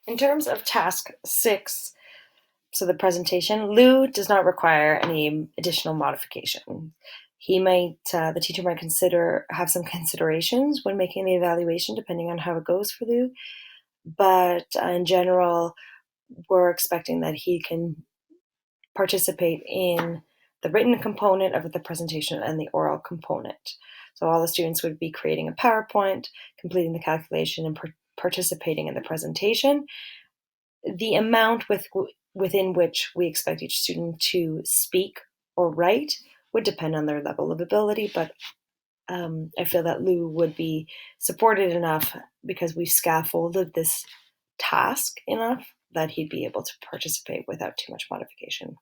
In terms of task 6, so the presentation, Lou does not require any additional modification. The teacher might have some considerations when making the evaluation, depending on how it goes for Lou. But in general, we're expecting that he can participate in the written component of the presentation and the oral component. So all the students would be creating a PowerPoint, completing the calculation, and participating in the presentation. The amount within which we expect each student to speak or write would depend on their level of ability, but I feel that Lou would be supported enough because we've scaffolded this task enough that he'd be able to participate without too much modification,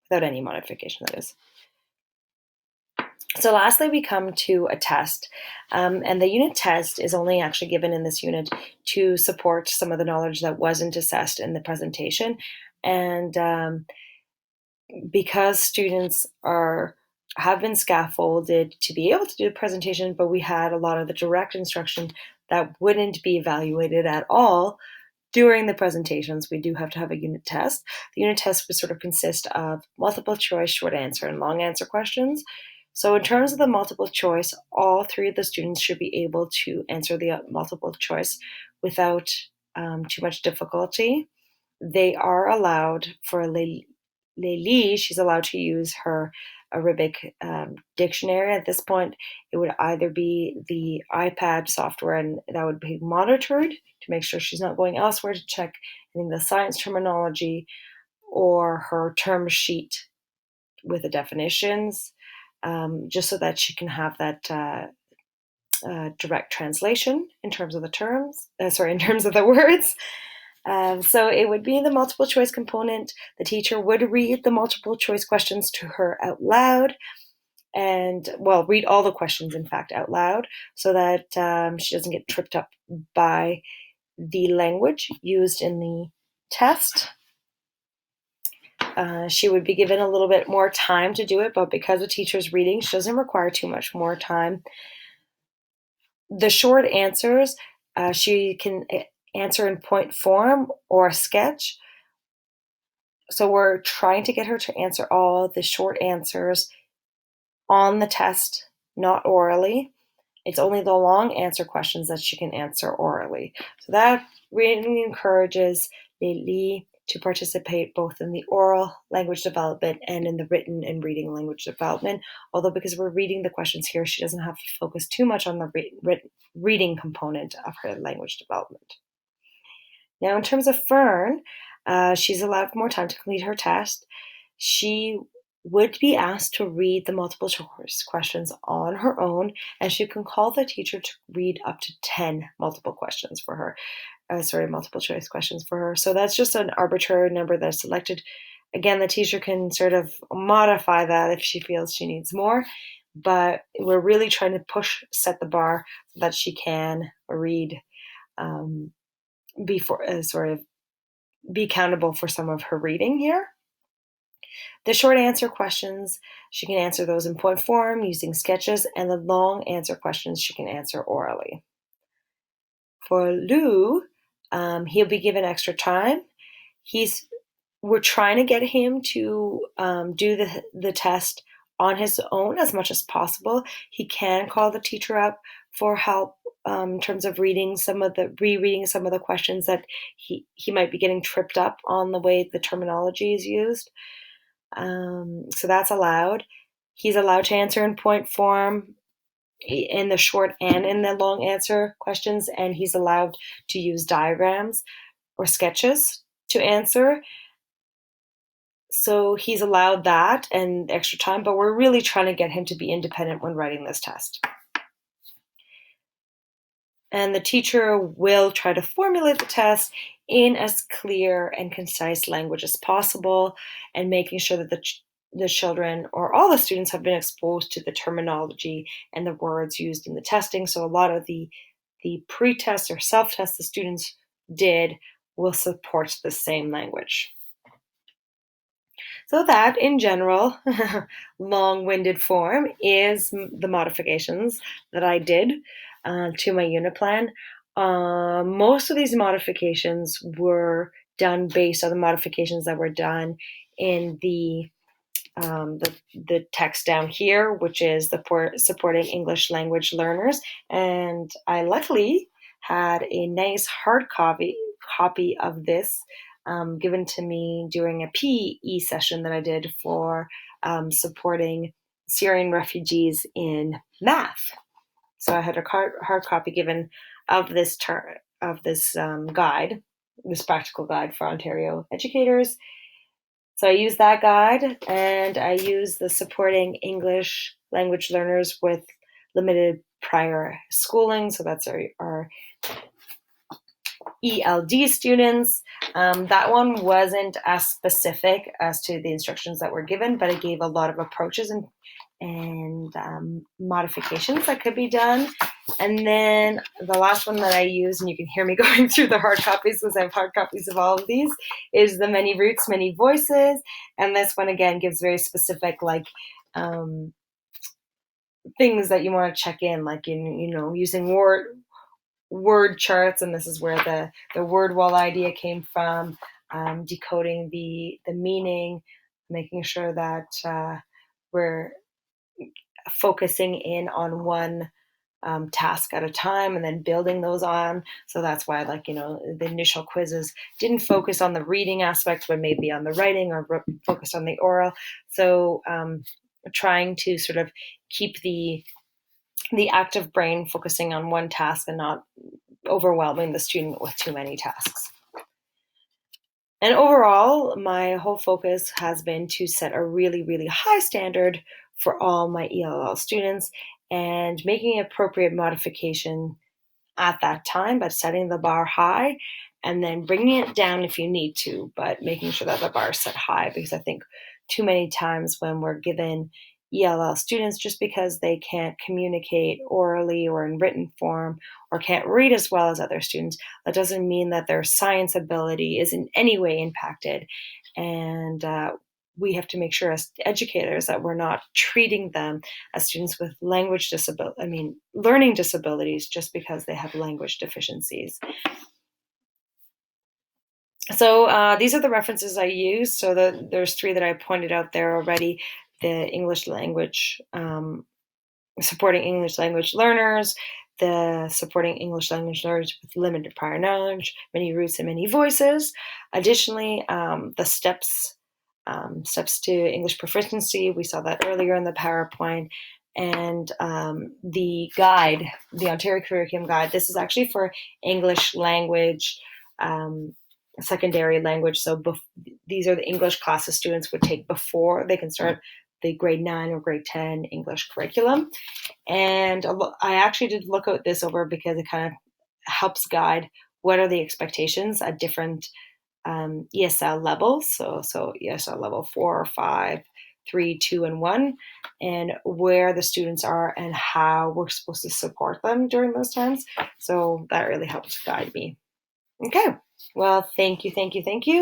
without any modification, that is. So lastly, we come to a test, and the unit test is only actually given in this unit to support some of the knowledge that wasn't assessed in the presentation. And because students have been scaffolded to be able to do the presentation, but we had a lot of the direct instruction that wouldn't be evaluated at all during the presentations, we do have to have a unit test. The unit test would sort of consist of multiple choice, short answer, and long answer questions. So in terms of the multiple choice, all 3 of the students should be able to answer the multiple choice without too much difficulty. They are allowed, for Leili, she's allowed to use her Arabic dictionary. At this point, it would either be the iPad software, and that would be monitored to make sure she's not going elsewhere to check any of the science terminology, or her term sheet with the definitions, just so that she can have that direct translation in terms of the in terms of the words. So it would be the multiple choice component. The teacher would read the multiple choice questions to her out loud, and read all the questions, in fact, out loud, so that she doesn't get tripped up by the language used in the test. She would be given a little bit more time to do it, but because the teacher's reading, she doesn't require too much more time. The short answers, she can answer in point form or a sketch. So we're trying to get her to answer all the short answers on the test, not orally. It's only the long answer questions that she can answer orally. So that really encourages Leili to participate both in the oral language development and in the written and reading language development. Although because we're reading the questions here, she doesn't have to focus too much on the reading component of her language development. Now, in terms of Fern, she's allowed more time to complete her test. She would be asked to read the multiple choice questions on her own, and she can call the teacher to read up to 10 multiple choice questions for her. So that's just an arbitrary number that's selected. Again, the teacher can sort of modify that if she feels she needs more, but we're really trying to set the bar so that she can read be accountable for some of her reading here. The short answer questions, she can answer those in point form using sketches, and the long answer questions she can answer orally. For Lou, he'll be given extra time. We're trying to get him to do the test on his own as much as possible. He can call the teacher up for help in terms of rereading some of the questions that he might be getting tripped up on the way the terminology is used. So that's allowed. He's allowed to answer in point form in the short and in the long answer questions, and he's allowed to use diagrams or sketches to answer. So he's allowed that and extra time, but we're really trying to get him to be independent when writing this test. And the teacher will try to formulate the test in as clear and concise language as possible, and making sure that the children or all the students have been exposed to the terminology and the words used in the testing. So a lot of the pre-test or self-test the students did will support the same language. So that, in general, long-winded form, is the modifications that I did to my unit plan. Most of these modifications were done based on the modifications that were done in the text down here, which is the supporting English language learners. And I luckily had a nice hard copy of this given to me during a PE session that I did for supporting Syrian refugees in math. So I had a hard copy given of this guide, this practical guide for Ontario educators. So I use that guide, and I use the supporting English language learners with limited prior schooling. So that's our ELD students. That one wasn't as specific as to the instructions that were given, but it gave a lot of approaches and modifications that could be done. And then the last one that I use, and you can hear me going through the hard copies because I have hard copies of all of these, is the Many Roots, Many Voices. And this one, again, gives very specific, like, things that you want to check in, like, using word charts, and this is where the word wall idea came from, decoding the meaning, making sure that we're focusing in on one task at a time and then building those on. So that's why, like, the initial quizzes didn't focus on the reading aspect, but maybe on the writing, or focused on the oral. So trying to sort of keep the active brain focusing on one task and not overwhelming the student with too many tasks. And overall, my whole focus has been to set a really, really high standard for all my ELL students and making appropriate modification at that time, but setting the bar high and then bringing it down if you need to, but making sure that the bar is set high, because I think too many times when we're given ELL students, just because they can't communicate orally or in written form or can't read as well as other students, that doesn't mean that their science ability is in any way impacted. And we have to make sure as educators that we're not treating them as students with learning disabilities just because they have language deficiencies. So these are the references I use. So there's 3 that I pointed out there already: the English language, supporting English language learners, the supporting English language learners with limited prior knowledge, Many Roots and Many Voices. Additionally, the steps to English proficiency, we saw that earlier in the PowerPoint. And the guide, the Ontario Curriculum Guide, this is actually for English language, secondary language. So these are the English classes students would take before they can start the grade 9 or grade 10 English curriculum. And I actually did look at this over because it kind of helps guide what are the expectations at different ESL levels. So ESL level 4 or 5, 3, 2, and 1, and where the students are and how we're supposed to support them during those times. So that really helps guide me. Okay. Well, thank you.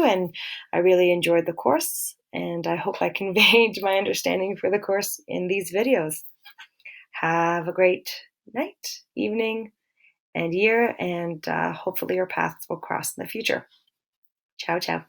And I really enjoyed the course, and I hope I conveyed my understanding for the course in these videos. Have a great night, evening, and year, and hopefully your paths will cross in the future. Ciao, ciao.